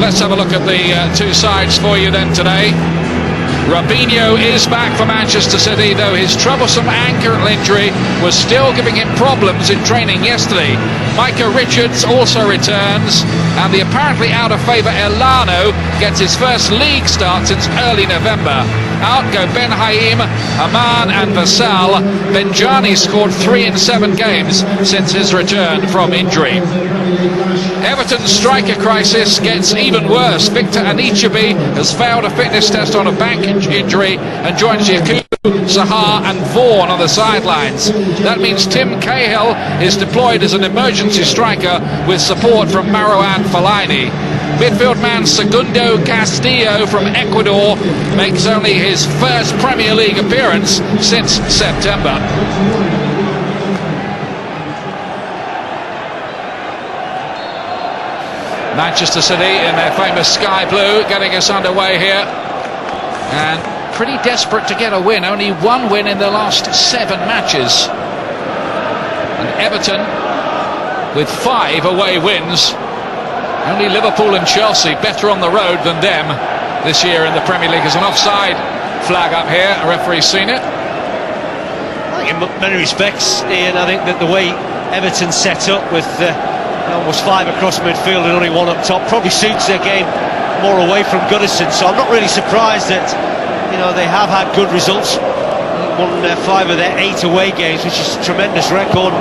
let's have a look at the two sides for you then today. Robinho is back for Manchester City, though his troublesome ankle injury was still giving him problems in training yesterday. Micah Richards also returns, and the apparently out of favour Elano gets his first league start since early November. Out go Ben Haim, Aman and Vassal. Benjani scored 3 in 7 games since his return from injury. Everton's striker crisis gets even worse. Victor Anichebe has failed a fitness test on a back injury and joins Yakubu, Sahar and Vaughan on the sidelines. That means Tim Cahill is deployed as an emergency striker with support from Marouane Fellaini. Midfield man Segundo Castillo from Ecuador makes only his first Premier League appearance since September. Manchester City in their famous sky blue getting us underway here, and pretty desperate to get a win. Only one win in the last 7 matches, and Everton with 5 away wins. Only Liverpool and Chelsea better on the road than them this year in the Premier League. There's an offside flag up here. A referee's seen it. I think in many respects, Ian, I think that the way Everton set up with almost 5 across midfield and only 1 up top probably suits their game more away from Goodison. So I'm not really surprised that they have had good results. Won 5 of their 8 away games, which is a tremendous record.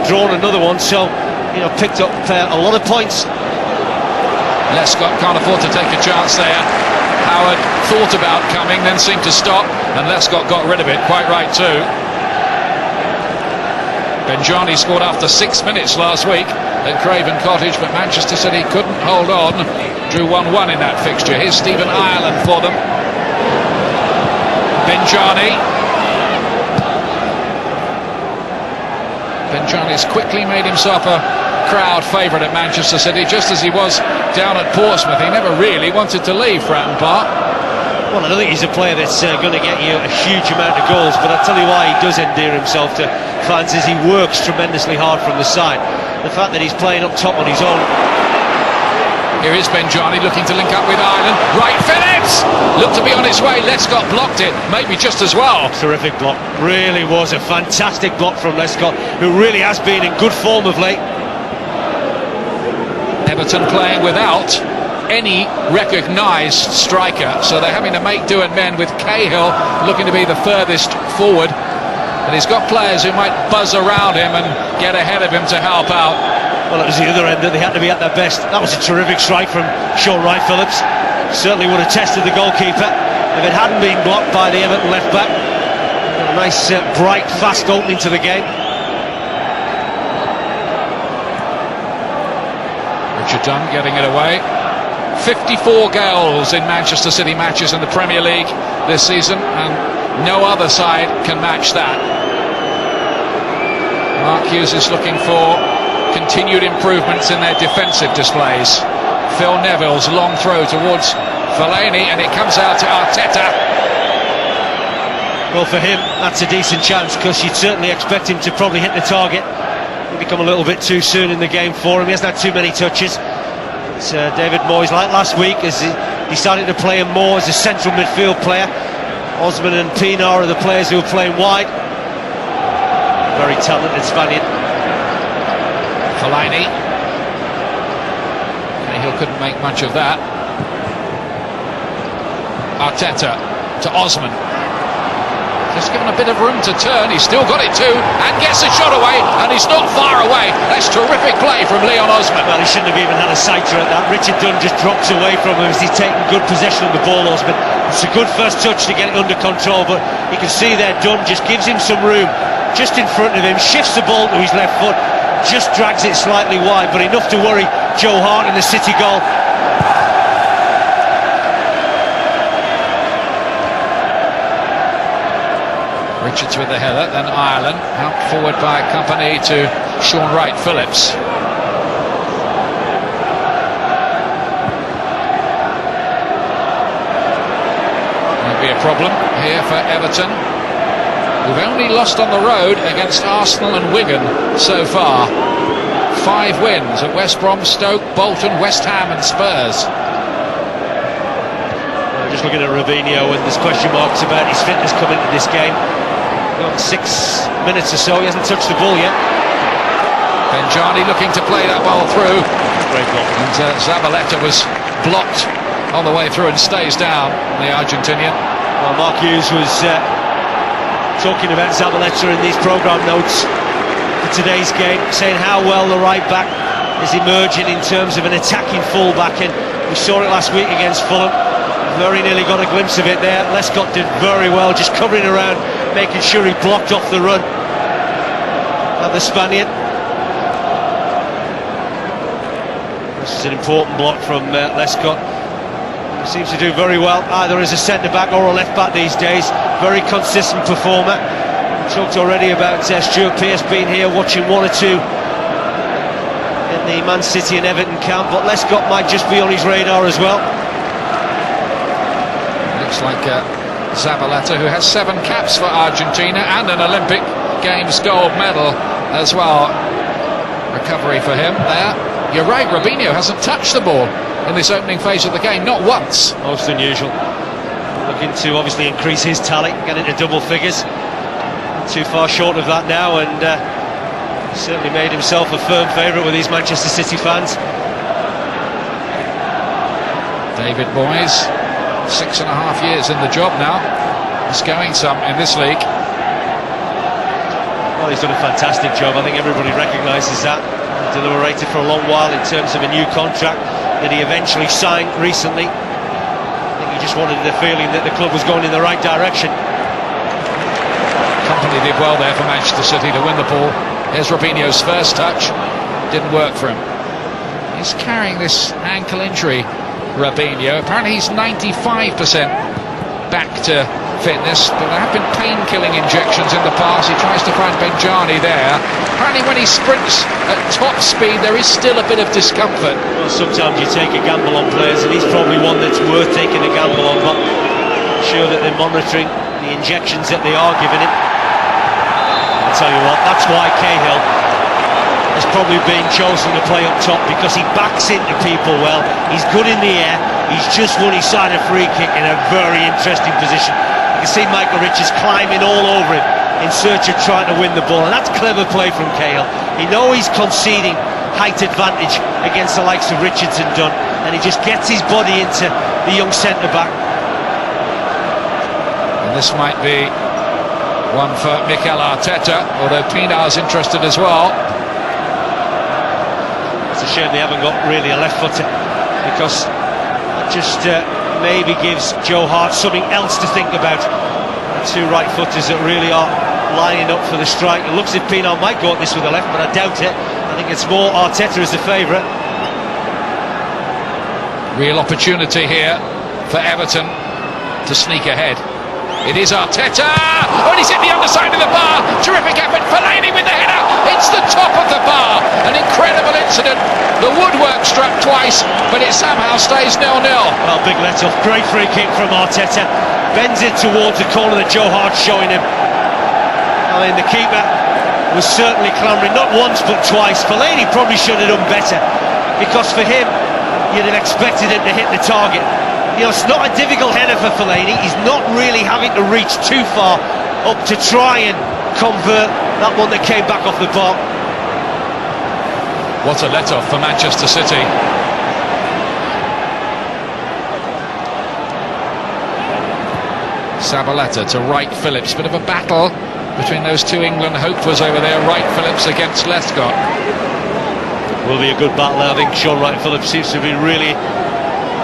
Drawn another one, so picked up a lot of points. Lescott can't afford to take a chance there. Howard thought about coming, then seemed to stop, and Lescott got rid of it. Quite right too. Benjani scored after 6 minutes last week at Craven Cottage, but Manchester City couldn't hold on. Drew 1-1 in that fixture. Here's Stephen Ireland for them. Benjani's quickly made himself a crowd favourite at Manchester City, just as he was down at Portsmouth. He never really wanted to leave Fratton Park. Well, I don't think he's a player that's going to get you a huge amount of goals, but I'll tell you why he does endear himself to fans is he works tremendously hard from the side. The fact that he's playing up top on his own. Here is Benjani looking to link up with Ireland. Right, Phillips! Looked to be on its way. Lescott blocked it, maybe just as well. Terrific block. Really was a fantastic block from Lescott, who really has been in good form of late. Everton playing without any recognised striker, so they're having to make do and mend with Cahill looking to be the furthest forward, and he's got players who might buzz around him and get ahead of him to help out. Well, it was the other end that they had to be at their best. That was a terrific strike from Sean Wright-Phillips. Certainly would have tested the goalkeeper if it hadn't been blocked by the Everton left back. A nice bright fast opening to the game. Richard Dunn getting it away. 54 goals in Manchester City matches in the Premier League this season, and no other side can match that. Mark Hughes is looking for continued improvements in their defensive displays. Phil Neville's long throw towards Fellaini, and it comes out to Arteta. Well, for him, that's a decent chance, because you'd certainly expect him to probably hit the target. Become a little bit too soon in the game for him. He hasn't had too many touches. It's David Moyes, like last week, as he started to play him more as a central midfield player. Osman and Pienaar are the players who are playing wide. Very talented Spaniard. Fellaini. Cahill couldn't make much of that. Arteta to Osman. Just given a bit of room to turn. He's still got it too, and gets a shot away, and he's not far away. That's terrific play from Leon Osman. Well, he shouldn't have even had a sighter at that. Richard Dunn just drops away from him as he's taking good possession of the ball, Osman. It's a good first touch to get it under control, but you can see there Dunn just gives him some room just in front of him, shifts the ball to his left foot, just drags it slightly wide, but enough to worry Joe Hart in the City goal. Richards with the header, then Ireland, helped forward by Company to Sean Wright-Phillips. Might be a problem here for Everton, who've only lost on the road against Arsenal and Wigan so far. 5 wins at West Brom, Stoke, Bolton, West Ham and Spurs. just looking at Robinho, and there's question marks about his fitness coming into this game. Got 6 minutes or so, he hasn't touched the ball yet. Benjani looking to play that ball through. Great block. And Zabaleta was blocked on the way through and stays down, the Argentinian. Well, Mark Hughes was talking about Zabaleta in these programme notes for today's game, saying how well the right back is emerging in terms of an attacking full-back, and we saw it last week against Fulham. Very nearly got a glimpse of it there. Lescott did very well, just covering around, making sure he blocked off the run of the Spaniard. This is an important block from Lescott. He seems to do very well, either as a centre-back or a left-back these days. Very consistent performer. We talked already about Stuart Pearce being here, watching one or two in the Man City and Everton camp, but Lescott might just be on his radar as well. Looks like Zabaleta, who has 7 caps for Argentina and an Olympic Games gold medal as well. Recovery for him there. You're right, Robinho hasn't touched the ball in this opening phase of the game, not once. Most unusual. Looking to obviously increase his tally, get into double figures. Not too far short of that now, and certainly made himself a firm favourite with these Manchester City fans. David Moyes, 6.5 years in the job now. He's going some in this league. Well, he's done a fantastic job. I think everybody recognises that. Deliberated for a long while in terms of a new contract that he eventually signed recently. I think he just wanted the feeling that the club was going in the right direction. Company did well there for Manchester City to win the ball. Here's Robinho's first touch. Didn't work for him. He's carrying this ankle injury, Robinho. Apparently he's 95% back to fitness, but there have been pain-killing injections in the past. He tries to find Benjani there. Apparently when he sprints at top speed there is still a bit of discomfort. Well, sometimes you take a gamble on players, and he's probably one that's worth taking a gamble on, but I'm sure that they're monitoring the injections that they are giving him. I'll tell you what, that's why Cahill has probably been chosen to play up top, because he backs into people well, he's good in the air, he's just won his side a free kick in a very interesting position. You can see Michael Richards climbing all over him in search of trying to win the ball, and that's clever play from Cahill. He knows he's conceding height advantage against the likes of Richards and Dunn, and he just gets his body into the young centre-back. And this might be one for Mikel Arteta, although Pinar's interested as well. It's a shame they haven't got really a left footer, because it just maybe gives Joe Hart something else to think about. Two right footers that really are lining up for the strike. It looks as if Pinar might go at this with the left, but I doubt it. I think it's more Arteta as the favourite. Real opportunity here for Everton to sneak ahead. It is Arteta! Oh, and he's hit the underside of the bar. Terrific effort. Fellaini with the header. It's the top of the bar. An incredible incident. The woodwork struck twice, but it somehow stays 0-0. Well, big let-off. Great free kick from Arteta. Bends it towards the corner that Joe Hart's showing him. I mean, the keeper was certainly clambering, not once but twice. Fellaini probably should have done better, because for him, you'd have expected him to hit the target. You know, it's not a difficult header for Fellaini. He's not really having to reach too far up to try and convert that one that came back off the bar. What a let-off for Manchester City. Zabaleta to Wright Phillips. Bit of a battle between those two England hopefulers over there. Wright Phillips against Lescott. Will be a good battle. I think Sean Wright Phillips seems to be really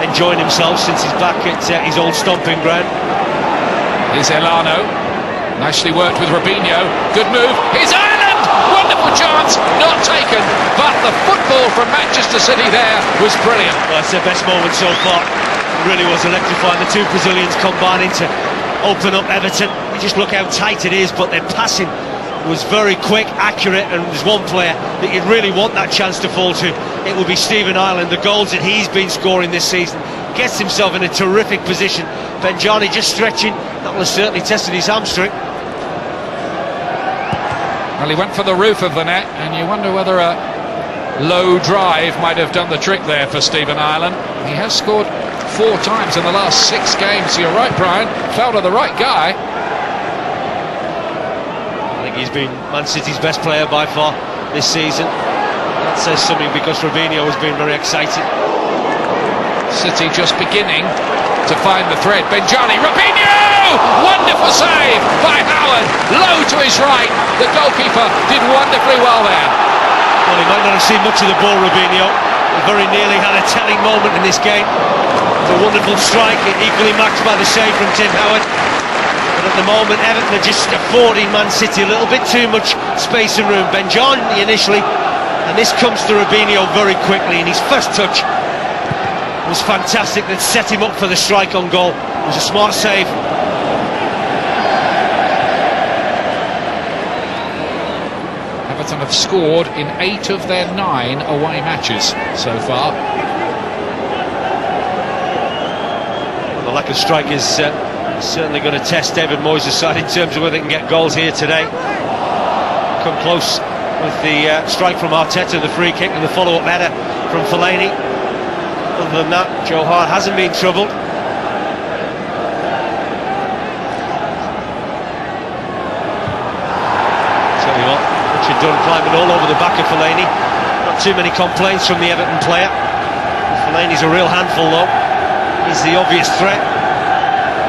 enjoying himself since he's back at his old stomping ground. Here's Elano. Nicely worked with Robinho. Good move. Here's Ireland! Wonderful chance. Not taken. But the football from Manchester City there was brilliant. Well, it's their best moment so far. It really was electrifying. The two Brazilians combining to open up Everton. You just look how tight it is, but their passing was very quick, accurate, and there's one player that you'd really want that chance to fall to. It would be Stephen Ireland. The goals that he's been scoring this season, gets himself in a terrific position. Benjani just stretching. That will have certainly tested his hamstring. Well, he went for the roof of the net, and you wonder whether a low drive might have done the trick there for Stephen Ireland. He has scored 4 times in the last 6 games. You're right, Brian. Fell to the right guy. I think he's been Man City's best player by far this season. That says something, because Robinho has been very exciting. City just beginning to find the thread. Benjani, Robinho! Wonderful save by Howard. Low to his right. The goalkeeper did wonderfully well there. Well, he might not have seen much of the ball, Robinho. He very nearly had a telling moment in this game. It's a wonderful strike, equally matched by the save from Tim Howard. But at the moment, Everton are just affording Man City a little bit too much space and room. Benjani initially, and this comes to Robinho very quickly, and his first touch was fantastic. That set him up for the strike on goal. It was a smart save. Everton have scored in 8 of their 9 away matches so far. Well, the lack of strike is certainly going to test David Moyes' side in terms of whether they can get goals here today. Come close with the strike from Arteta, the free kick, and the follow-up header from Fellaini. Other than that, Joe Hart hasn't been troubled. Tell you what, Richard Dunn climbing all over the back of Fellaini. Not too many complaints from the Everton player. Fellaini's a real handful though. He's the obvious threat.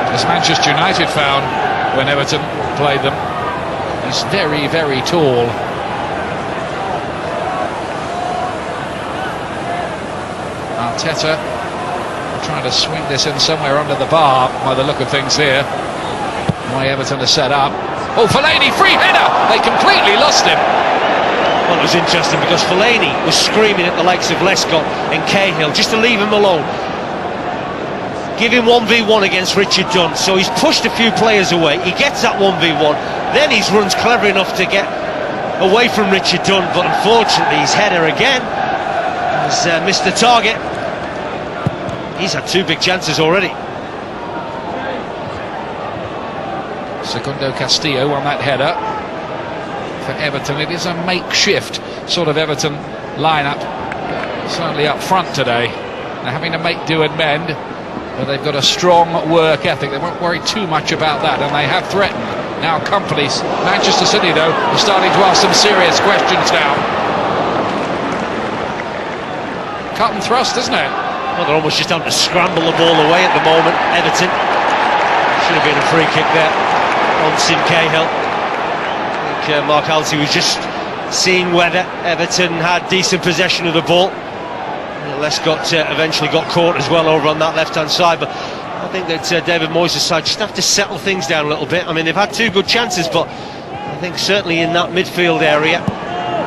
As Manchester United found when Everton played them, he's very, very tall. Arteta trying to swing this in somewhere under the bar by the look of things here. Why Everton are set up. Oh, Fellaini, free header! They completely lost him. Well, it was interesting because Fellaini was screaming at the likes of Lescott and Cahill just to leave him alone. Give him 1v1 against Richard Dunn. So he's pushed a few players away. He gets that 1v1. Then his run's clever enough to get away from Richard Dunn. But unfortunately, his header again has missed the target. He's had 2 big chances already. Segundo Castillo on that header for Everton. It is a makeshift sort of Everton lineup, certainly up front today. They're having to make do and mend, but they've got a strong work ethic. They won't worry too much about that, and they have threatened. Now companies. Manchester City, though, are starting to ask some serious questions now. Cut and thrust, isn't it? Well, they're almost just having to scramble the ball away at the moment, Everton. Should have been a free kick there on Sim Cahill. I think Mark Halsey was just seeing whether Everton had decent possession of the ball. Lescott eventually got caught as well over on that left-hand side, but I think that David Moyes' side just have to settle things down a little bit. I mean, they've had 2 good chances, but I think certainly in that midfield area,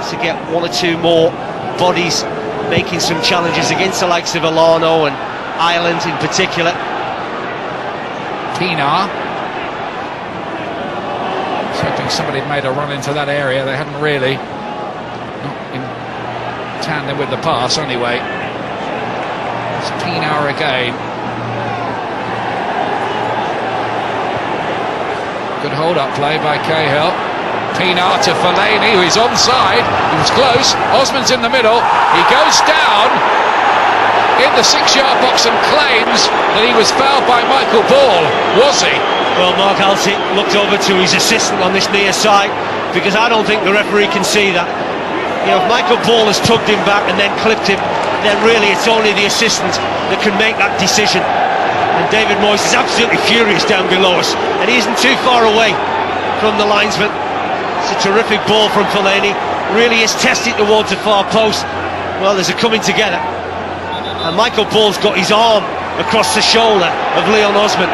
to get 1 or 2 more bodies making some challenges against the likes of Alano and Ireland in particular. Pienaar. I was hoping somebody had made a run into that area. They hadn't really. Not in tandem with the pass anyway. It's Pienaar again. Good hold-up play by Cahill. Pienaar to Fellaini, who is onside. He was close. Osman's in the middle. He goes down in the 6-yard box and claims that he was fouled by Michael Ball. Was he? Well, Mark Halsey looked over to his assistant on this near side, because I don't think the referee can see that. You know, if Michael Ball has tugged him back and then clipped him, then really it's only the assistant that can make that decision. And David Moyes is absolutely furious down below us, and he isn't too far away from the linesman. It's a terrific ball from Fellaini. Really is testing towards the far post. Well, there's a coming together, and Michael Ball's got his arm across the shoulder of Leon Osman.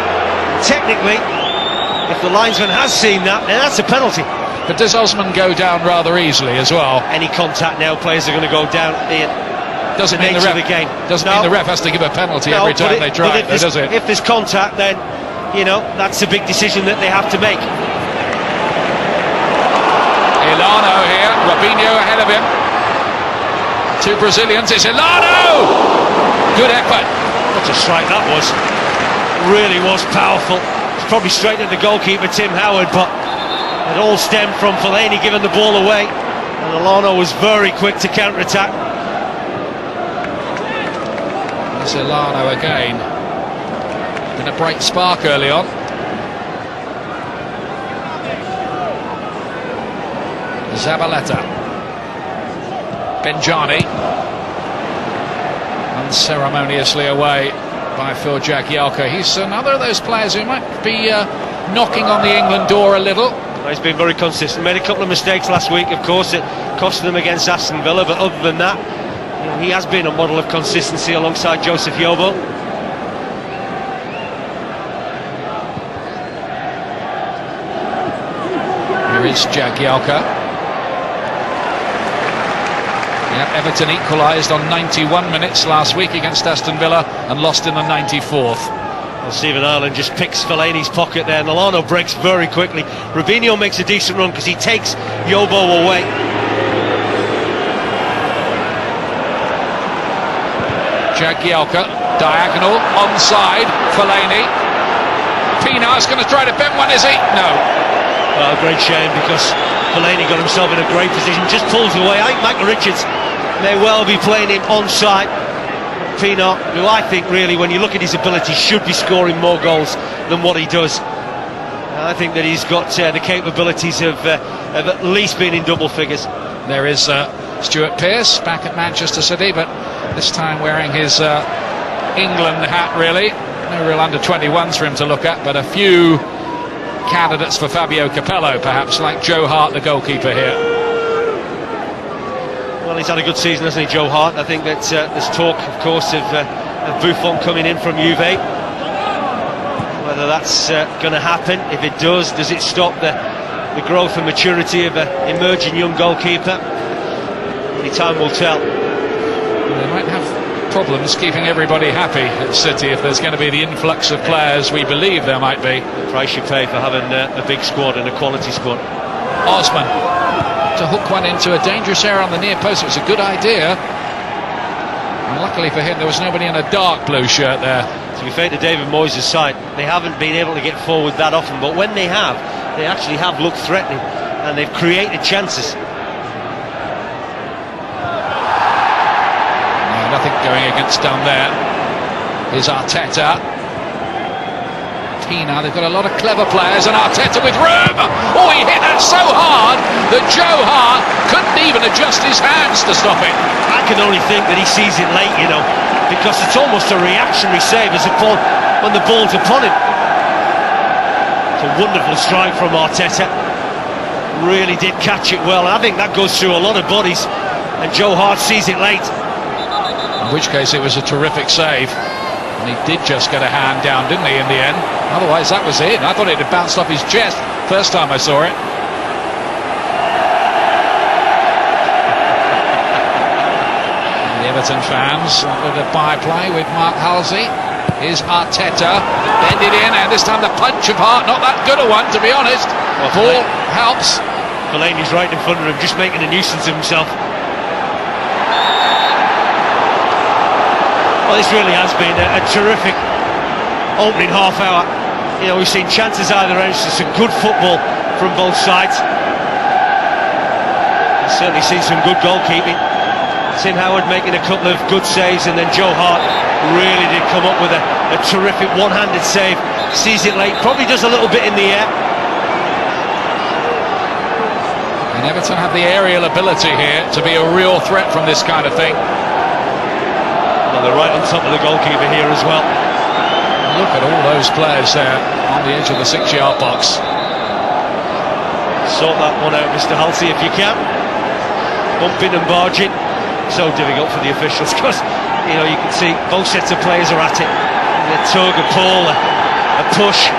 Technically, if the linesman has seen that, then that's a penalty. But does Osman go down rather easily as well? Any contact now, players are going to go down. Doesn't mean the ref, the game. Doesn't mean the ref has to give a penalty every time they try it, does it? If there's contact, then, you know, that's a big decision that they have to make. Ilano here, Robinho ahead of him. 2 Brazilians, it's Ilano! Good effort. What a strike that was. Really was powerful. It's probably straight at the goalkeeper, Tim Howard, but it all stemmed from Fellaini giving the ball away, and Ilano was very quick to counter-attack. It's Ilano again. Been a bright spark early on. Zabaleta. Benjani. Unceremoniously away by Phil Jagielka. He's another of those players who might be knocking on the England door a little. He's been very consistent. Made a couple of mistakes last week, of course. It cost them against Aston Villa, but other than that, he has been a model of consistency alongside Joseph Yobo. Here is Jagielka. Yeah, Everton equalised on 91 minutes last week against Aston Villa and lost in the 94th. Well, Stephen Ireland just picks Fellaini's pocket there. Milano breaks very quickly. Robinho makes a decent run because he takes Yobo away. Jagielka, diagonal, onside, Fellaini. Pienaar's going to try to bend one, is he? No. Well, a great shame because Fellaini got himself in a great position, just pulls away. I think Michael Richards may well be playing him onside. Pienaar, who I think really, when you look at his ability, should be scoring more goals than what he does. I think that he's got the capabilities of at least being in double figures. There is Stuart Pearce back at Manchester City, but this time wearing his England hat, really. No real under-21s for him to look at, but a few candidates for Fabio Capello, perhaps, like Joe Hart, the goalkeeper here. Well, he's had a good season, hasn't he, Joe Hart? I think that there's talk, of course, of Buffon coming in from Juve. Whether that's going to happen, if it does it stop the growth and maturity of an emerging young goalkeeper? Only time will tell. They might have problems keeping everybody happy at City if there's going to be the influx of players we believe there might be. The price you pay for having a big squad and a quality squad. Osman to hook one into a dangerous area on the near post. It was a good idea, and luckily for him there was nobody in a dark blue shirt there. To be fair to David Moyes' side, they haven't been able to get forward that often, but when they have, they actually have looked threatening and they've created chances. No, nothing going against down there. Here's Arteta. Pienaar, they've got a lot of clever players, and Arteta with room. Oh, he hit that so hard that Joe Hart couldn't even adjust his hands to stop it. I can only think that he sees it late, you know, because it's almost a reactionary save as upon when the ball's upon him. It's a wonderful strike from Arteta. Really did catch it well. I think that goes through a lot of bodies, and Joe Hart sees it late. In which case it was a terrific save. And he did just get a hand down, didn't he, in the end? Otherwise, that was in. I thought it had bounced off his chest first time I saw it. And the Everton fans wanted a byplay with Mark Halsey. Here's Arteta, bend it in, and this time the punch of Hart, not that good a one, to be honest. Well, ball helps. Fellaini's right in front of him, just making a nuisance of himself. Well, this really has been a terrific opening half hour. You know, we've seen chances either end, some good football from both sides. We've certainly seen some good goalkeeping. Tim Howard making a couple of good saves, and then Joe Hart really did come up with a terrific one-handed save. Sees it late, probably does a little bit in the air. And Everton have the aerial ability here to be a real threat from this kind of thing. They're right on top of the goalkeeper here as well. Look at all those players there on the edge of the 6-yard box. Sort that one out, Mr. Halsey, if you can. Bumping and barging. So difficult for the officials because, you know, you can see both sets of players are at it. A tug, a pull, a push.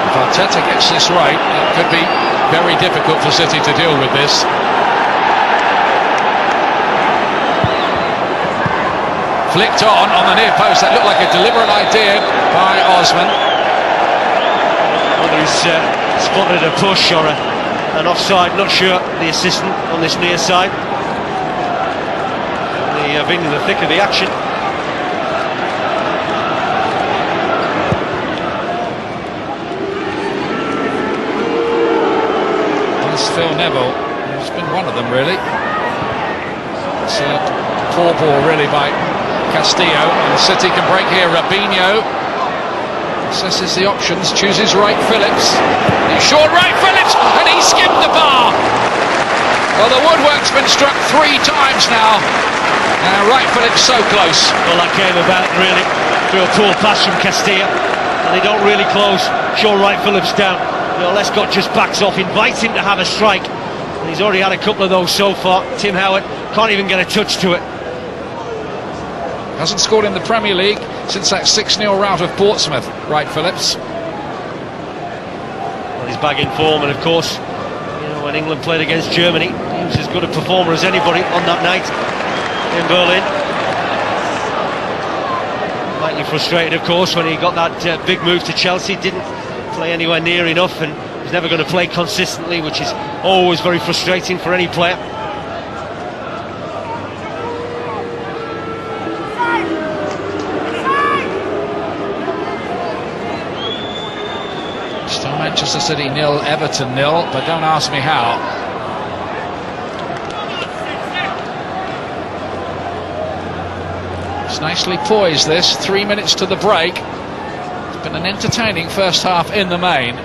If Arteta gets this right, it could be very difficult for City to deal with this. Flicked on the near post. That looked like a deliberate idea by Osman. Whether he's spotted a push or an offside, not sure, the assistant on this near side. They have been in the thick of the action. Phil Neville, who's been one of them really. Poor ball really by Castillo, and City can break here. Robinho assesses the options, chooses Wright Phillips. He's short Wright Phillips, and he skipped the bar. Well, the woodwork's been struck 3 times now. Wright Phillips so close. Well, that came about really through a poor pass from Castillo, and they don't really close. Shaw Wright Phillips down. Lescott just backs off, invites him to have a strike, and he's already had a couple of those so far. Tim Howard can't even get a touch to it. Hasn't scored in the Premier League since that 6-0 rout of Portsmouth, Wright Phillips. Well, he's back in form, and of course, when England played against Germany, he was as good a performer as anybody on that night in Berlin. Slightly frustrated, of course, when he got that big move to Chelsea. Didn't play anywhere near enough, and he's never going to play consistently, which is always very frustrating for any player. Still Manchester City 0, Everton 0, but don't ask me how. It's nicely poised, this. 3 minutes to the break. It's been an entertaining first half in the main.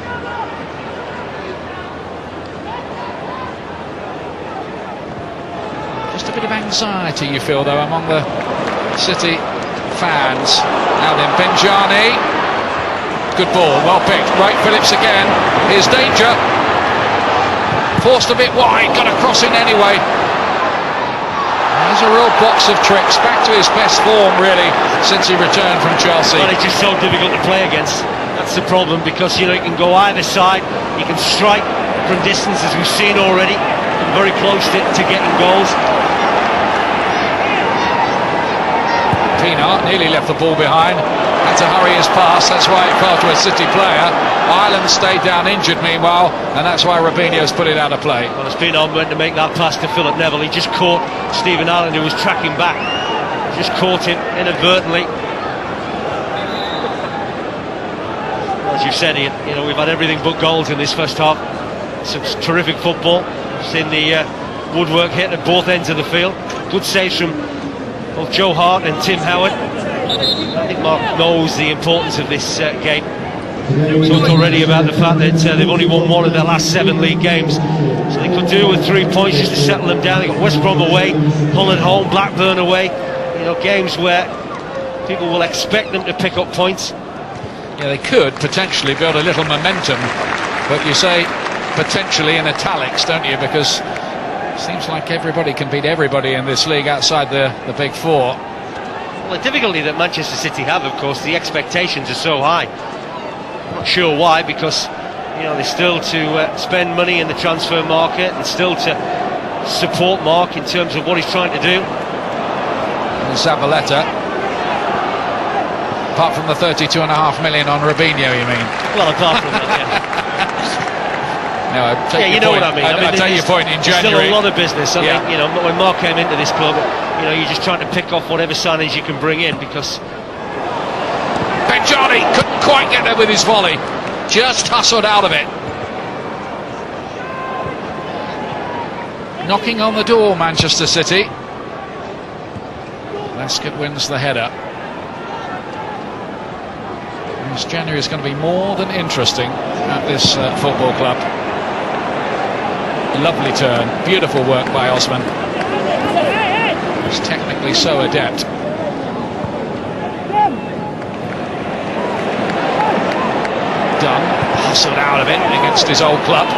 Just a bit of anxiety, you feel, though, among the City fans. Now then, Benjani. Good ball, well picked. Wright Phillips again. Here's danger. Forced a bit wide, got a cross in anyway. There's a real box of tricks. Back to his best form, really, since he returned from Chelsea. Well, it's just so difficult to play against. That's the problem, because you can go either side. You can strike from distance, as we've seen already, and very close to getting goals. Pienaar nearly left the ball behind. Had to hurry his pass, that's why it fell to a City player. Ireland stayed down injured meanwhile, and that's why Robinho's put it out of play. Well, as Pienaar went to make that pass to Philip Neville, he just caught Stephen Ireland, who was tracking back. Just caught him inadvertently. As you said, Ian, we've had everything but goals in this first half. Some terrific football. We've seen the woodwork hit at both ends of the field. Good saves from both Joe Hart and Tim Howard. I think Mark knows the importance of this game. We talked already about the fact that they've only won 1 of their last 7 league games, so they could do with 3 points just to settle them down. They got West Brom away, Hull at home, Blackburn away. Games where people will expect them to pick up points. Yeah, they could potentially build a little momentum, but you say potentially in italics, don't you? Because it seems like everybody can beat everybody in this league outside the big 4. Well, the difficulty that Manchester City have, of course, the expectations are so high. I'm not sure why, because they're still to spend money in the transfer market and still to support Mark in terms of what he's trying to do. And Zabaleta, apart from the 32.5 million on Robinho, you mean? Well, apart from that, yeah. No, I take your point. What I mean. I take your point in January. Still a lot of business. I think, when Mark came into this club, you're just trying to pick off whatever signings you can bring in, because Benjani couldn't quite get there with his volley. Just hustled out of it. Knocking on the door, Manchester City. Lescott wins the header. This January is going to be more than interesting at this football club. Lovely turn, beautiful work by Osman. He's technically so adept. Dunn hustled out of it against his old club.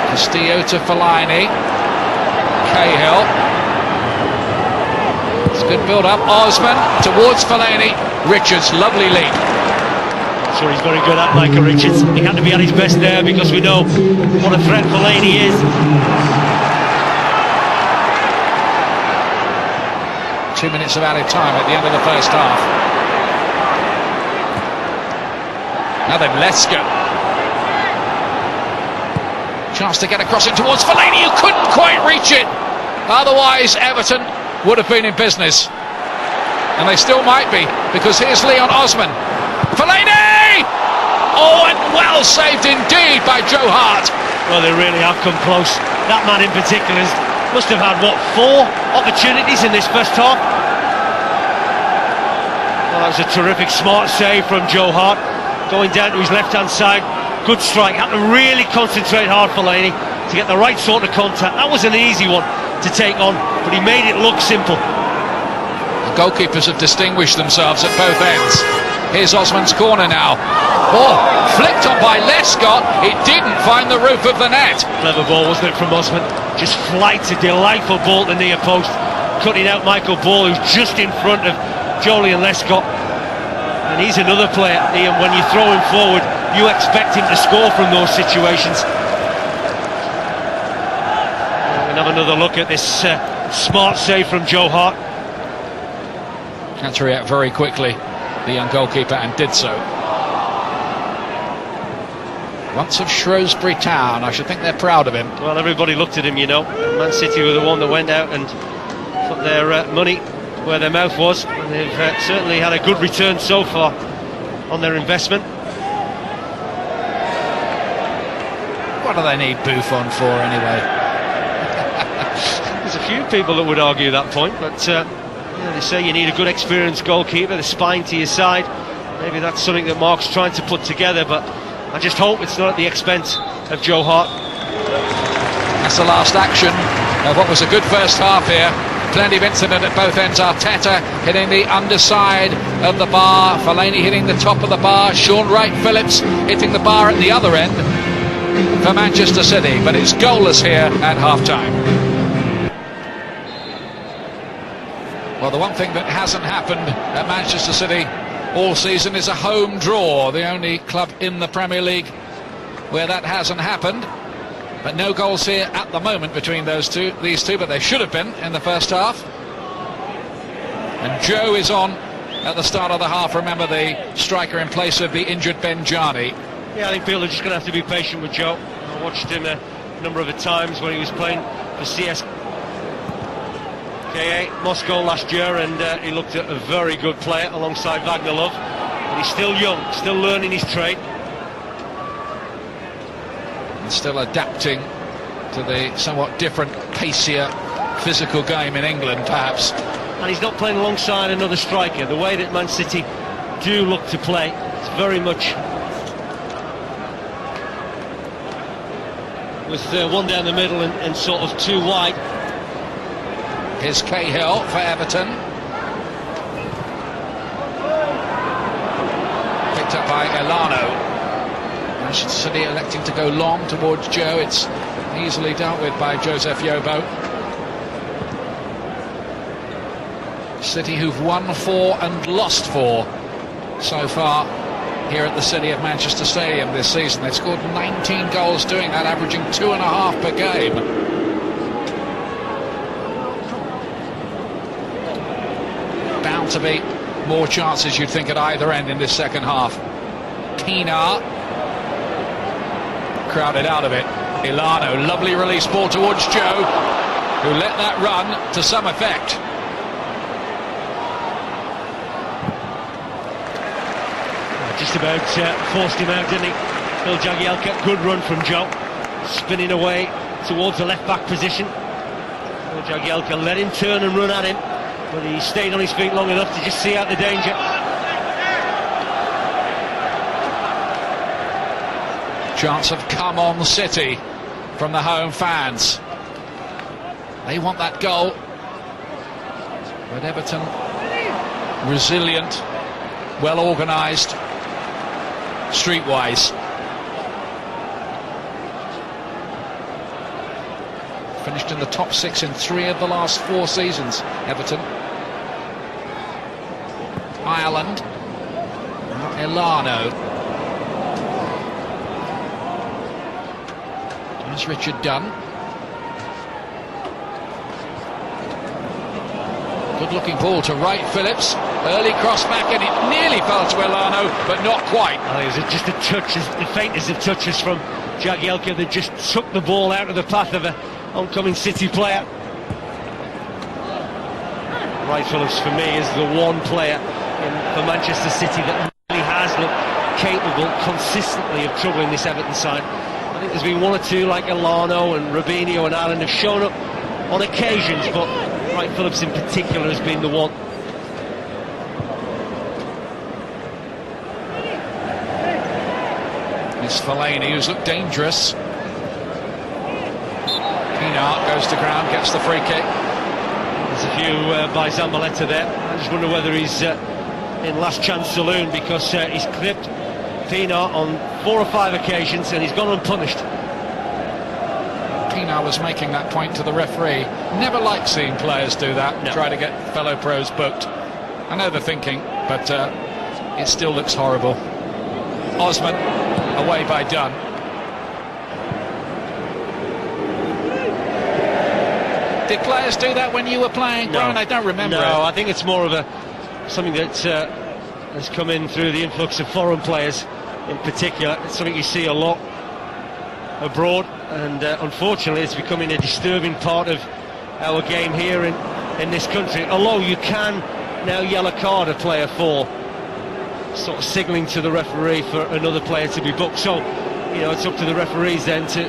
Castillo to Fellaini. Cahill. It's a good build-up. Osman towards Fellaini. Richards, lovely lead. Sure, he's very good at Michael Richards. He had to be at his best there, because we know what a threat Fellaini is. 2 minutes of added time at the end of the first half. Now then, Lescott. Chance to get across it towards Fellaini, who couldn't quite reach it. Otherwise, Everton would have been in business. And they still might be, because here's Leon Osman. Fellaini! Oh, and well saved indeed by Joe Hart. Well, they really have come close. That man in particular has Must have had, what, 4 opportunities in this first half? Well, that was a terrific, smart save from Joe Hart. Going down to his left-hand side, good strike. Had to really concentrate hard, Fellaini, to get the right sort of contact. That was an easy one to take on, but he made it look simple. The goalkeepers have distinguished themselves at both ends. Here's Osman's corner now. Oh, flicked on by Lescott. It didn't find the roof of the net. Clever ball, wasn't it, from Osman? Just flights a delightful ball to near post, cutting out Michael Ball, who's just in front of Joleon Lescott. And he's another player, Ian, when you throw him forward, you expect him to score from those situations. We'll have another look at this smart save from Joe Hart. Had to react very quickly, the young goalkeeper, and did so. Once of Shrewsbury Town, I should think they're proud of him. Well, everybody looked at him, you know. Man City were the one that went out and put their money where their mouth was, and they've certainly had a good return so far on their investment. What do they need Buffon for anyway? There's a few people that would argue that point, but they say you need a good experienced goalkeeper, the spine to your side. Maybe that's something that Mark's trying to put together, but I just hope it's not at the expense of Joe Hart. That's the last action of what was a good first half here. Plenty of incident at both ends. Arteta hitting the underside of the bar, Fellaini hitting the top of the bar, Sean Wright-Phillips hitting the bar at the other end for Manchester City, but it's goalless here at half-time. Well, the one thing that hasn't happened at Manchester City all season is a home draw, the only club in the Premier League where that hasn't happened. But no goals here at the moment between these two, but there should have been in the first half. And Joe is on at the start of the half. Remember, the striker in place of the injured Benjani. Yeah, I think people are just going to have to be patient with Joe. I watched him a number of times when he was playing for CSKA Moscow last year, and he looked at a very good player alongside Wagner Love. But he's still young, still learning his trade. And still adapting to the somewhat different, pacier, physical game in England, perhaps. And he's not playing alongside another striker. The way that Man City do look to play, it's very much with one down the middle and sort of 2 wide. Here's Cahill for Everton. Picked up by Elano. Manchester City electing to go long towards Joe. It's easily dealt with by Joseph Yobo. City who've won 4 and lost 4 so far here at the City of Manchester Stadium this season. They've scored 19 goals doing that, averaging 2.5 per game. Bound to be more chances, you'd think, at either end in this second half. Pienaar crowded out of it. Elano, lovely release ball towards Joe, who let that run to some effect. Just about forced him out, didn't he? Phil Jagielka, good run from Joe, spinning away towards the left back position. Phil Jagielka let him turn and run at him, but he stayed on his feet long enough to just see out the danger. Chance of come on City from the home fans. They want that goal, but Everton resilient, well organised, streetwise. Finished in the top 6 in 3 of the last 4 seasons, Everton. Ireland. Elano. There's Richard Dunn. Good looking ball to Wright-Phillips. Early cross back, and it nearly fell to Elano, but not quite. It was just a touch, the faintest of touches from Jagielka that just took the ball out of the path of an oncoming City player. Wright-Phillips, for me, is the one player for Manchester City that really has looked capable consistently of troubling this Everton side. I think there's been 1 or 2 like Elano and Robinho and Ireland have shown up on occasions, but Wright Phillips in particular has been the one. It's Fellaini who's looked dangerous. Pienaar goes to ground, gets the free kick. There's a few by Zabaleta there. I just wonder whether he's in last chance saloon, because he's clipped Pienaar on 4 or 5 occasions and he's gone unpunished. Pienaar was making that point to the referee. Never like seeing players do that, try to get fellow pros booked. I know the thinking, but it still looks horrible. Osman, away by Dunn. Did players do that when you were playing, Brian? I don't remember. No, I think it's more of something that has come in through the influx of foreign players in particular. It's something you see a lot abroad, and unfortunately it's becoming a disturbing part of our game here in this country. Although you can now yellow card a player for sort of signalling to the referee for another player to be booked. So, you know, it's up to the referees then to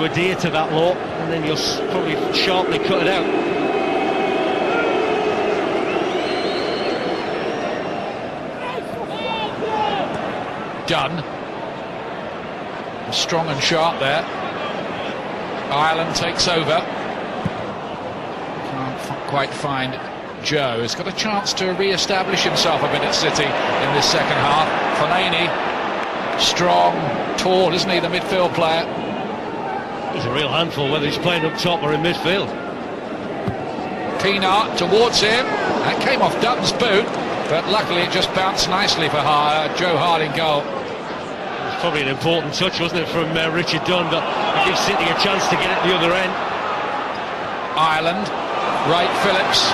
adhere to that law, and then you'll probably sharply cut it out. Dunn, strong and sharp there. Ireland takes over. Can't quite find Joe. He's got a chance to re-establish himself a bit at City in this second half. Fellaini, strong, tall, isn't he, the midfield player? He's a real handful, whether he's playing up top or in midfield. Pienaar towards him. That came off Dunn's boot, but luckily it just bounced nicely for Joe Hart in goal. It's probably an important touch, wasn't it, from Richard Dunn, but it gives City a chance to get at the other end. Ireland, Wright Phillips,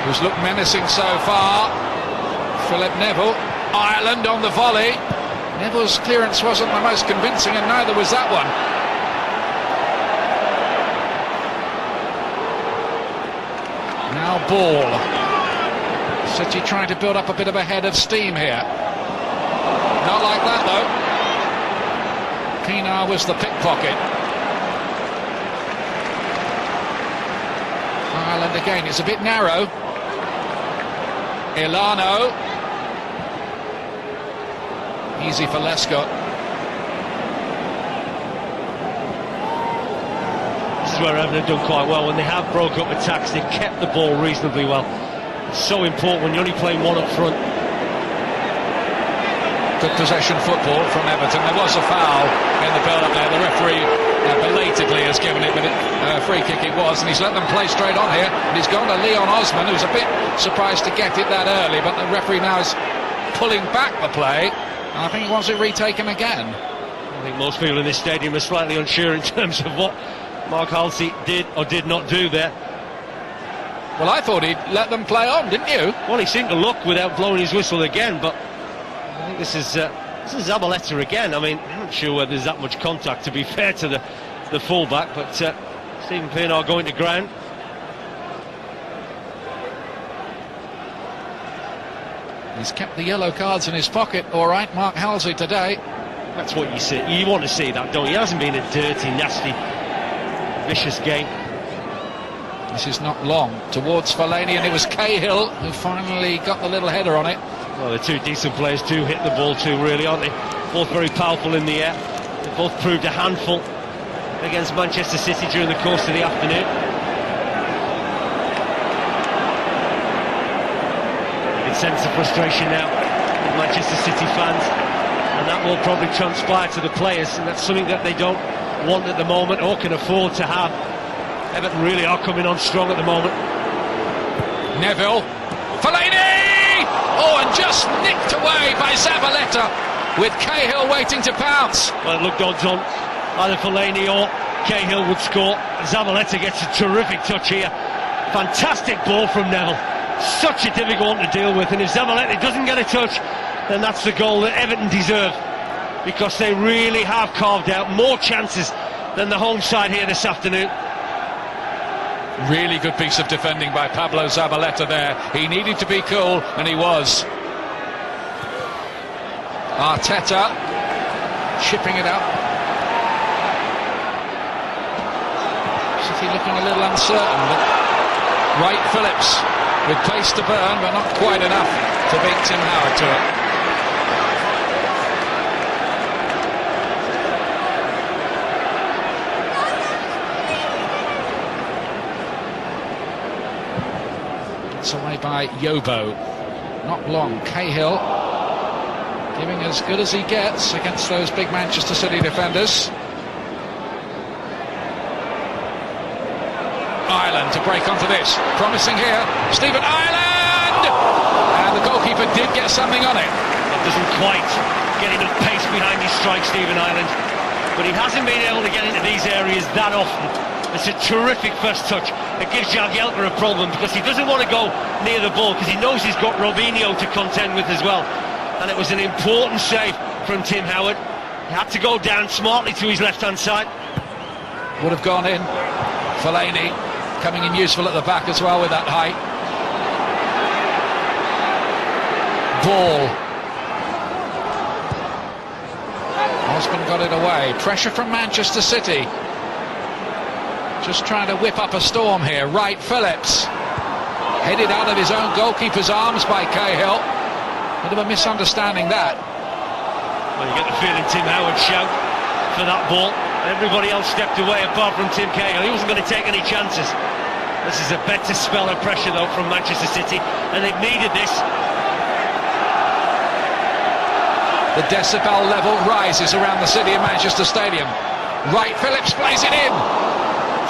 who's looked menacing so far. Philip Neville, Ireland on the volley. Neville's clearance wasn't the most convincing, and neither was that one. Now ball. City trying to build up a bit of a head of steam here. Not like that though. Pienaar was the pickpocket. Ireland again, it's a bit narrow. Ilano. Easy for Lescott. This is where Everton have done quite well. When they have broke up attacks, they've kept the ball reasonably well. It's so important when you're only playing one up front. Good possession football from Everton. There was a foul in the build-up there. The referee belatedly has given it, but free kick it was, and he's let them play straight on here. And he's gone to Leon Osman, who's a bit surprised to get it that early, but the referee now is pulling back the play, and I think he wants it retaken again. I think most people in this stadium are slightly unsure in terms of what Mark Halsey did or did not do there. Well, I thought he'd let them play on, didn't you? Well, he seemed to look without blowing his whistle again, but I think this is Zabaleta again. I mean, I'm not sure whether there's that much contact, to be fair to the fullback, but Stephen Pienaar going to ground. He's kept the yellow cards in his pocket, all right, Mark Halsey today. That's what you see. You want to see that, don't you? It hasn't been a dirty, nasty, vicious game. This is not long. Towards Fellaini, and it was Cahill who finally got the little header on it. Well, they're two decent players, do hit the ball too, really, aren't they? Both very powerful in the air. They both proved a handful against Manchester City during the course of the afternoon. You can sense the frustration now with Manchester City fans, and that will probably transpire to the players, and that's something that they don't want at the moment or can afford to have. Everton really are coming on strong at the moment. Neville, Fellaini! Oh, and just nicked away by Zabaleta, with Cahill waiting to pounce. Well, it looked odds on. Either Fellaini or Cahill would score. Zabaleta gets a terrific touch here. Fantastic ball from Neville. Such a difficult one to deal with, and if Zabaleta doesn't get a touch, then that's the goal that Everton deserve, because they really have carved out more chances than the home side here this afternoon. Really good piece of defending by Pablo Zabaleta there. He needed to be cool, and he was. Arteta chipping it up. City looking a little uncertain, but Wright Phillips with pace to burn, but not quite enough to beat Tim Howard to it. It's away by Yobo. Not long. Cahill giving as good as he gets against those big Manchester City defenders. Ireland to break onto this. Promising here. Stephen Ireland! And the goalkeeper did get something on it. That doesn't quite get enough pace behind his strike, Stephen Ireland. But he hasn't been able to get into these areas that often. It's a terrific first touch. It gives Cahill a problem because he doesn't want to go near the ball because he knows he's got Robinho to contend with as well. And it was an important save from Tim Howard. He had to go down smartly to his left-hand side. Would have gone in. Fellaini coming in useful at the back as well with that height. Ball. Osborne got it away. Pressure from Manchester City. Just trying to whip up a storm here. Wright Phillips. Headed out of his own goalkeeper's arms by Cahill. Bit of a misunderstanding that. Well, you get the feeling Tim Howard shout for that ball. Everybody else stepped away apart from Tim Cahill. He wasn't going to take any chances. This is a better spell of pressure though from Manchester City, and they've needed this. The decibel level rises around the city of Manchester Stadium. Wright Phillips plays it in.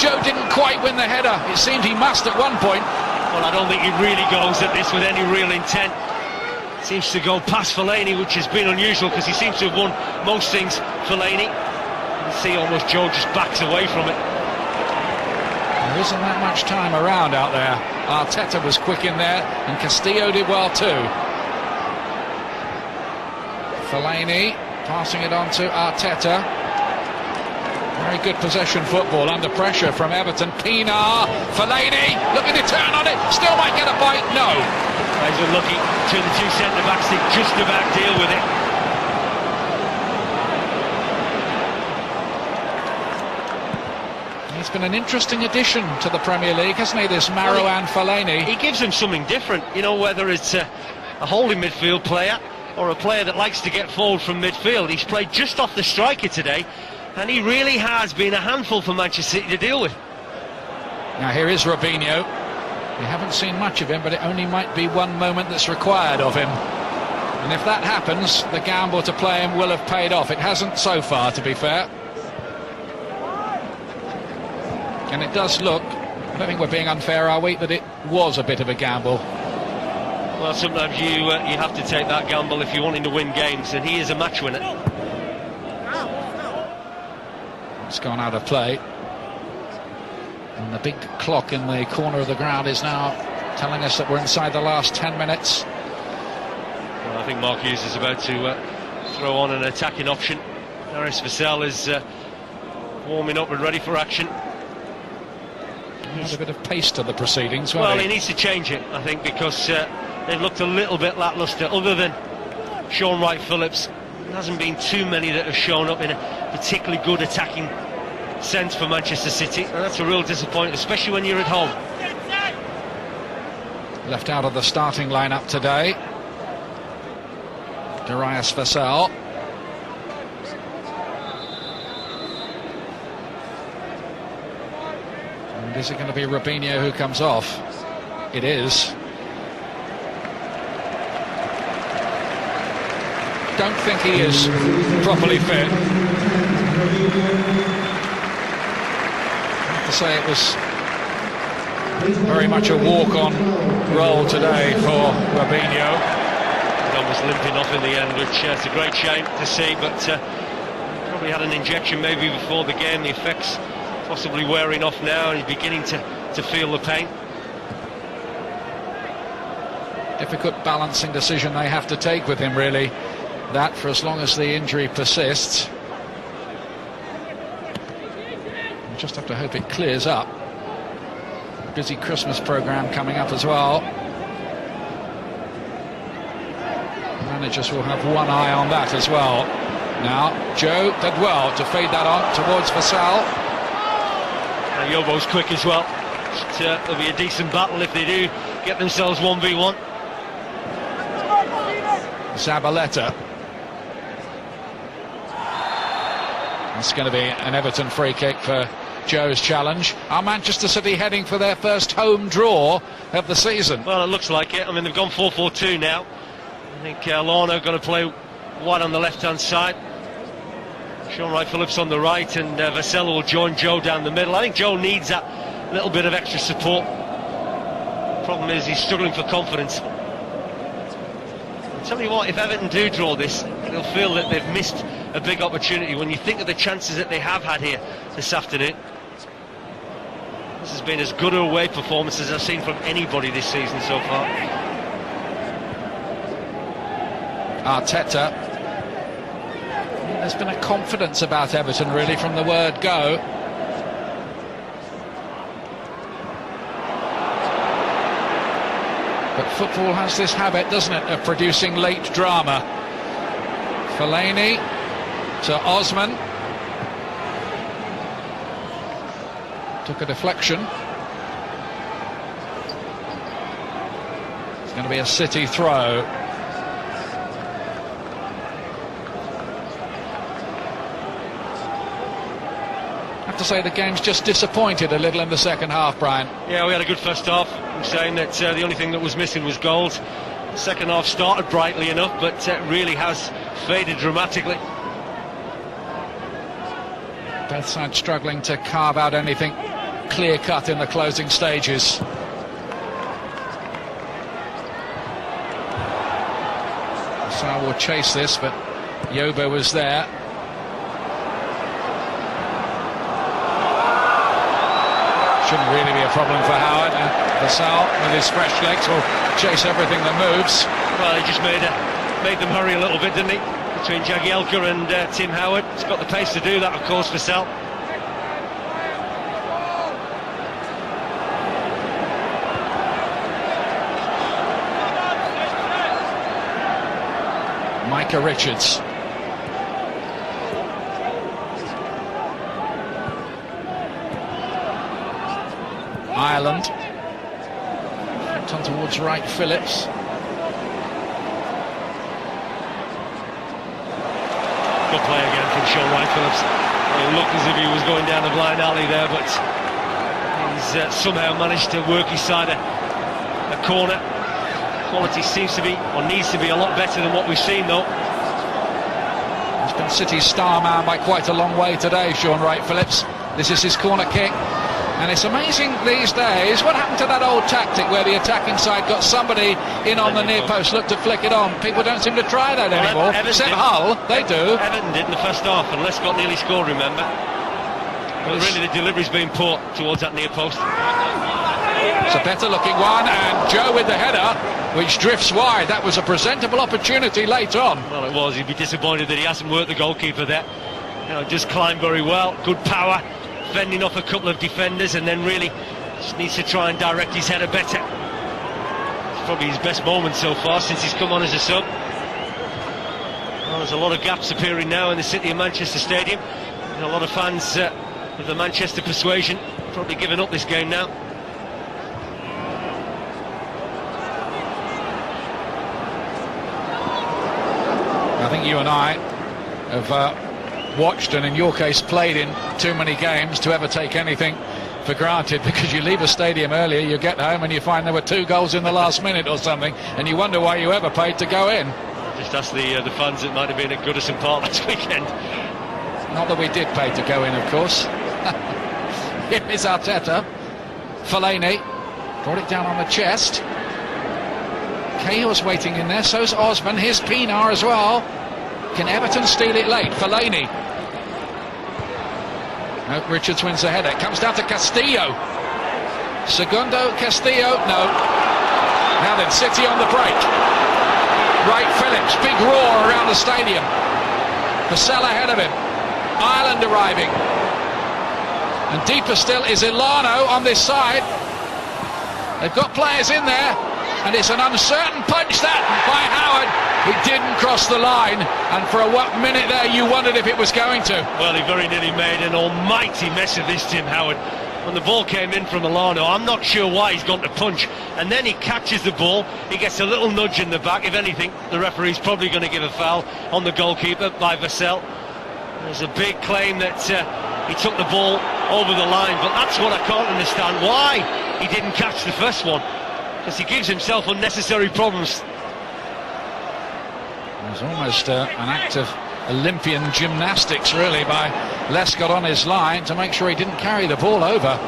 Joe didn't quite win the header. It seemed he must at one point. Well, I don't think he really goes at this with any real intent. Seems to go past Fellaini, which has been unusual because he seems to have won most things, Fellaini. You see almost Joe just backs away from it. There isn't that much time around out there. Arteta was quick in there, and Castillo did well too. Fellaini passing it on to Arteta. Very good possession football under pressure from Everton. Pienaar, Fellaini looking to turn on it, still might get a bite, no. He's unlucky to the two centre-backs to just about deal with it. He's been an interesting addition to the Premier League, hasn't he, this Marouane Fellaini? He gives them something different, you know, whether it's a holding midfield player or a player that likes to get forward from midfield. He's played just off the striker today, and he really has been a handful for Manchester City to deal with. Now here is Robinho. We haven't seen much of him, but it only might be one moment that's required of him. And if that happens, the gamble to play him will have paid off. It hasn't so far, to be fair. And it does look, I don't think we're being unfair, are we, that it was a bit of a gamble. Well, sometimes you have to take that gamble if you're wanting to win games, and he is a match winner. It's gone out of play. And the big clock in the corner of the ground is now telling us that we're inside the last 10 minutes. Well, I think Mark Hughes is about to throw on an attacking option. Aris Vassell is warming up and ready for action. There's a bit of pace to the proceedings, well, he needs to change it, I think, because they've looked a little bit lacklustre. Other than Sean Wright Phillips, there hasn't been too many that have shown up in a particularly good attacking sense for Manchester City, and that's a real disappointment, especially when you're at home. Left out of the starting lineup today, Aris Vassell. And is it going to be Robinho who comes off? It is. Don't think he is properly fit. I have to say it was very much a walk-on role today for Robinho. Almost limping off in the end, which it's a great shame to see, but probably had an injection maybe before the game. The effects possibly wearing off now, and he's beginning to feel the pain. Difficult balancing decision they have to take with him, really, that for as long as the injury persists. We just have to hope it clears up. Busy Christmas programme coming up as well. Managers will have one eye on that as well. Now, Joe did well to fade that on towards Vassell. Yobo's quick as well. It'll be a decent battle if they do get themselves 1v1. Zabaleta. It's going to be an Everton free kick for Joe's challenge. Are Manchester City heading for their first home draw of the season? Well, it looks like it. I mean, they've gone 4-4-2 now. I think Lorna going to play wide on the left-hand side. Sean Wright-Phillips on the right, and Vassell will join Joe down the middle. I think Joe needs that little bit of extra support. Problem is he's struggling for confidence. I'll tell you what, if Everton do draw this, they'll feel that they've missed a big opportunity. When you think of the chances that they have had here this afternoon, this has been as good a away performance as I've seen from anybody this season so far. Arteta. There's been a confidence about Everton really from the word go. But football has this habit, doesn't it, of producing late drama. Fellaini to Osman. Took a deflection. It's going to be a City throw. I have to say the game's just disappointed a little in the second half, Brian. Yeah, we had a good first half. I'm saying that the only thing that was missing was goals. The second half started brightly enough, but really has faded dramatically. Both sides struggling to carve out anything clear-cut in the closing stages. So will chase this, but Yobo was there. Shouldn't really be a problem for Howard, and Vassell with his fresh legs will chase everything that moves. Well, he just made them hurry a little bit, didn't he? Between Jagielka and Tim Howard. He's got the pace to do that, of course, Vassell. Micah Richards. Ireland. On towards right, Phillips. Good play again from Sean Wright-Phillips. It looked as if he was going down a blind alley there, but he's somehow managed to work his side a corner. Quality seems to be, or needs to be, a lot better than what we've seen, though. He's been City's star man by quite a long way today, Sean Wright-Phillips. This is his corner kick. And it's amazing these days, what happened to that old tactic where the attacking side got somebody in on the near post, looked to flick it on? People don't seem to try that anymore. Except Hull, they do. Everton did in the first half, and Les got nearly scored, remember? But really the delivery's been poor towards that near post. It's a better looking one, and Joe with the header, which drifts wide. That was a presentable opportunity late on. Well, it was. He'd be disappointed that he hasn't worked the goalkeeper there. You know, just climbed very well, good power, fending off a couple of defenders, and then really just needs to try and direct his header better. It's probably his best moment so far since he's come on as a sub. Well, there's a lot of gaps appearing now in the City of Manchester Stadium, and a lot of fans of the Manchester persuasion probably giving up this game now. I think you and I have watched, and in your case played in too many games to ever take anything for granted, because you leave a stadium earlier, you get home and you find there were 2 goals in the last minute or something, and you wonder why you ever paid to go in. Just ask the fans that might have been at Goodison Park last weekend. Not that we did pay to go in, of course. Here is Arteta. Fellaini brought it down on the chest. Cahill's waiting in there, so's Osman. Here's Pinar as well. Can Everton steal it late? Fellaini. No, Richards wins the header. It comes down to Castillo. Segundo Castillo. No. Now then, City on the break. Right, Phillips. Big roar around the stadium. Vassell ahead of him. Ireland arriving. And deeper still is Ilano on this side. They've got players in there. And it's an uncertain punch that by Howard. It didn't cross the line, and for a minute there you wondered if it was going to. Well, he very nearly made an almighty mess of this, Tim Howard. when the ball came in from Milano. I'm not sure why he's gone to punch, and then he catches the ball. He gets a little nudge in the back. If anything, the referee's probably going to give a foul on the goalkeeper by Vassell. There's a big claim that he took the ball over the line, but that's what I can't understand, why he didn't catch the first one, because he gives himself unnecessary problems. It was almost an act of Olympian gymnastics, really, by Lescott on his line to make sure he didn't carry the ball over.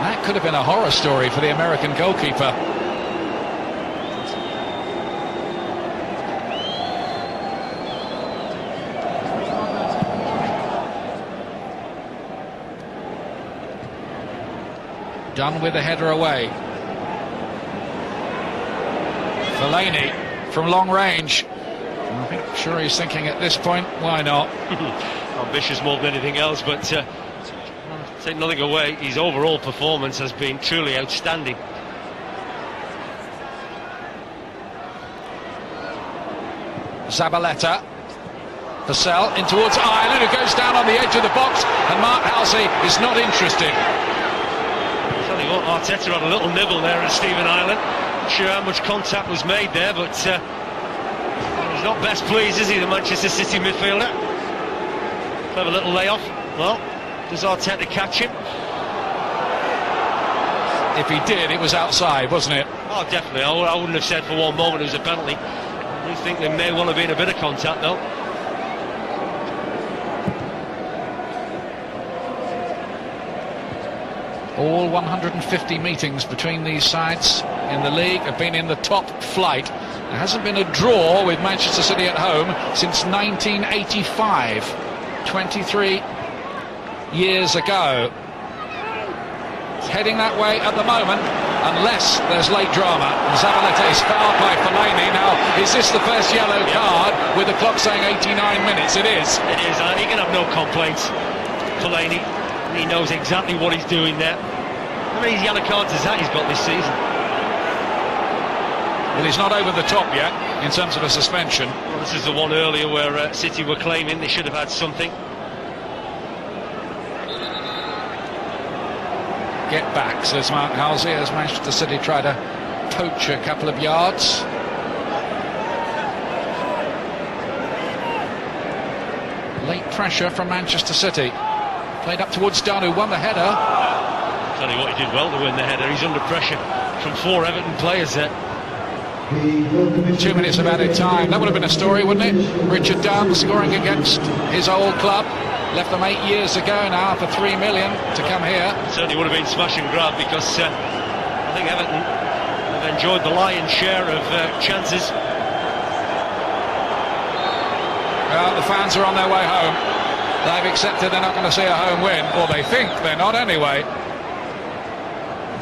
That could have been a horror story for the American goalkeeper. Done with the header away. Fellaini from long range. I think sure he's thinking at this point, why not? Ambitious more than anything else, but take nothing away, his overall performance has been truly outstanding. Zabaleta. Vassell in towards Ireland, who goes down on the edge of the box, and Mark Halsey is not interested. Tell you what, Arteta had a little nibble there at Stephen Ireland. Not sure how much contact was made there, but he's not best pleased, is he, the Manchester City midfielder? Clever little layoff. Well, does Arteta catch him? If he did, it was outside, wasn't it? Oh, definitely. I wouldn't have said for one moment it was a penalty. I do think there may well have been a bit of contact, though. All 150 meetings between these sides in the league have been in the top flight. There hasn't been a draw with Manchester City at home since 1985, 23 years ago. It's heading that way at the moment, unless there's late drama. Zabaleta is fouled by Fellaini. Now, is this the first yellow card with the clock saying 89 minutes? It is. It is, and he can have no complaints. Fellaini, he knows exactly what he's doing there. How many yellow cards is that he's got this season? Well, he's not over the top yet in terms of a suspension. Well, this is the one earlier where City were claiming they should have had something. Get back, says Mark Halsey, as Manchester City try to poach a couple of yards. Late pressure from Manchester City. Played up towards Dunn, who won the header. Tell you what, he did well to win the header. He's under pressure from 4 Everton players there. 2 minutes of added time. That would have been a story, wouldn't it? Richard Dunn scoring against his old club. Left them 8 years ago now for $3 million to come here. Certainly would have been smash and grab, because I think Everton have enjoyed the lion's share of chances. Well, the fans are on their way home. They've accepted they're not going to see a home win, or they think they're not anyway.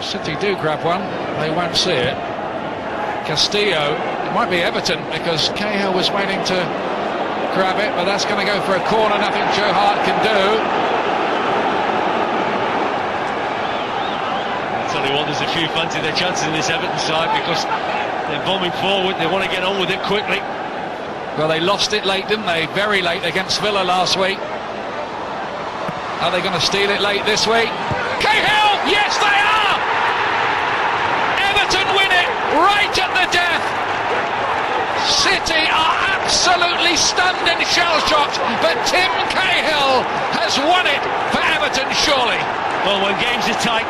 If City do grab one, they won't see it. Castillo, it might be Everton, because Cahill was waiting to grab it, but that's going to go for a corner. Nothing Joe Hart can do. I'll tell you what, there's a few fancy their chances in this Everton side, because they're bombing forward. They want to get on with it quickly. Well, they lost it late, didn't they? Very late against Villa last week. Are they going to steal it late this week? Cahill! Yes, they are! Everton win it right at the death. City are absolutely stunned and shell-shocked, but Tim Cahill has won it for Everton, surely. Well, when games are tight,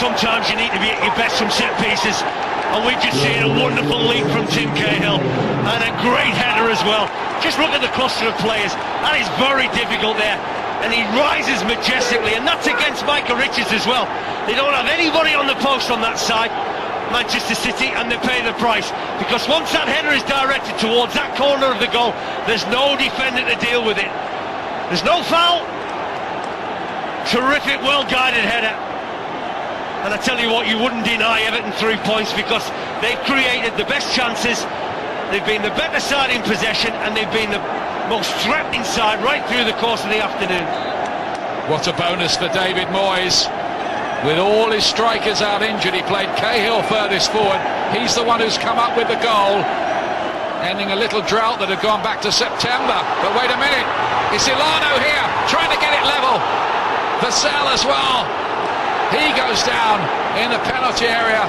sometimes you need to be at your best from set pieces, and we've just seen a wonderful leap from Tim Cahill, and a great header as well. Just look at the cluster of players. That is very difficult there, and he rises majestically, and that's against Micah Richards as well. They don't have anybody on the post on that side, Manchester City, and they pay the price, because once that header is directed towards that corner of the goal, there's no defender to deal with it. There's no foul. Terrific, well-guided header. And I tell you what, you wouldn't deny Everton 3 points, because they've created the best chances, they've been the better side in possession, and they've been the most threatening side right through the course of the afternoon. What a bonus for David Moyes. With all his strikers out injured, he played Cahill furthest forward. He's the one who's come up with the goal, ending a little drought that had gone back to September. But wait a minute, it's Ilano here, trying to get it level. Vassell as well. He goes down in the penalty area.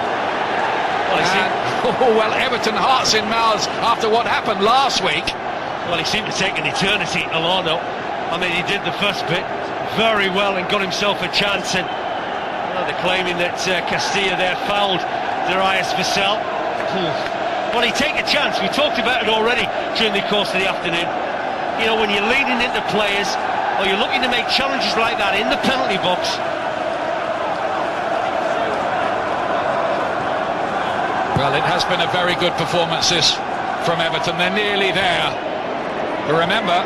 Well, Everton hearts in mouths after what happened last week. Well, he seemed to take an eternity, Alano. I mean, he did the first bit very well and got himself a chance. And they're claiming that Castilla there fouled Darius Vassell. Well, he take a chance. We talked about it already during the course of the afternoon. You know, when you're leading into players or you're looking to make challenges like that in the penalty box. Well, it has been a very good performance this from Everton. They're nearly there. But remember,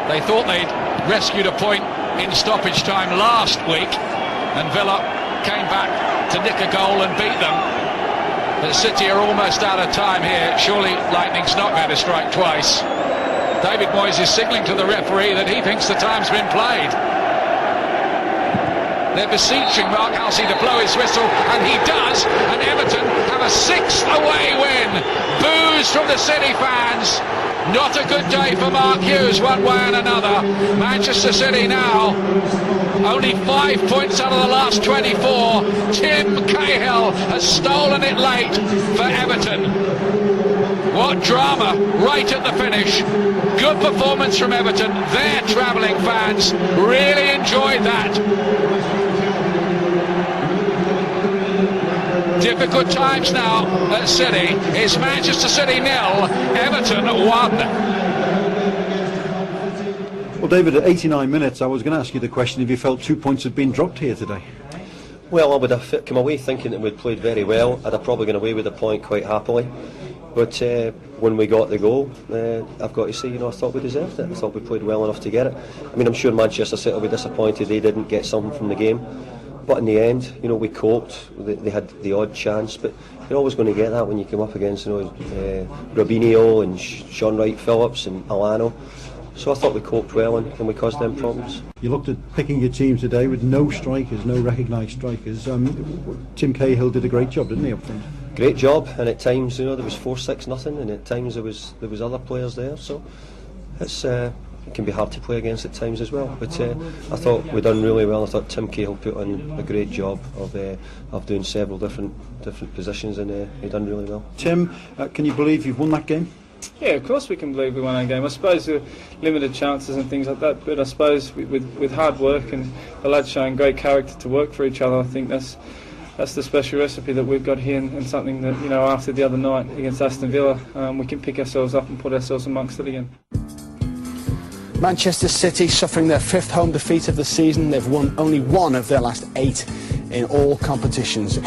they thought they'd rescued a point in stoppage time last week, and Villa came back to nick a goal and beat them. But City are almost out of time here. Surely lightning's not going to strike twice. David Moyes is signalling to the referee that he thinks the time's been played. They're beseeching Mark Halsey to blow his whistle, and he does, and Everton have a 6th away win. Boos from the City fans. Not a good day for Mark Hughes one way and another. Manchester City now only 5 points out of the last 24. Tim Cahill has stolen it late for Everton. What drama right at the finish. Good performance from Everton. Their travelling fans really enjoyed that. Difficult times now at City. It's Manchester City 0, Everton 1. Well, David, at 89 minutes, I was going to ask you the question if you felt 2 points had been dropped here today. Well, I would have come away thinking that we'd played very well. I'd have probably gone away with a point quite happily. But when we got the goal, I've got to say, I thought we deserved it. I thought we played well enough to get it. I mean, I'm sure Manchester City will be disappointed they didn't get something from the game. But in the end, we coped. They had the odd chance, but you're always going to get that when you come up against, Robinho and Sean Wright-Phillips and Alano. So I thought we coped well and we caused them problems. You looked at picking your team today with no strikers, no recognised strikers. Tim Cahill did a great job, didn't he, up front? Great job, and at times, there was 4-6-0, and at times there was other players there. So it can be hard to play against at times as well. But I thought we done really well. I thought Tim Cahill put on a great job of doing several different positions, and he done really well. Tim, can you believe you've won that game? Yeah, of course we can believe we won our game. I suppose there were limited chances and things like that, but I suppose with hard work and the lads showing great character to work for each other, I think that's the special recipe that we've got here, and something that, after the other night against Aston Villa, we can pick ourselves up and put ourselves amongst it again. Manchester City suffering their 5th home defeat of the season. They've won only 1 of their last 8 in all competitions.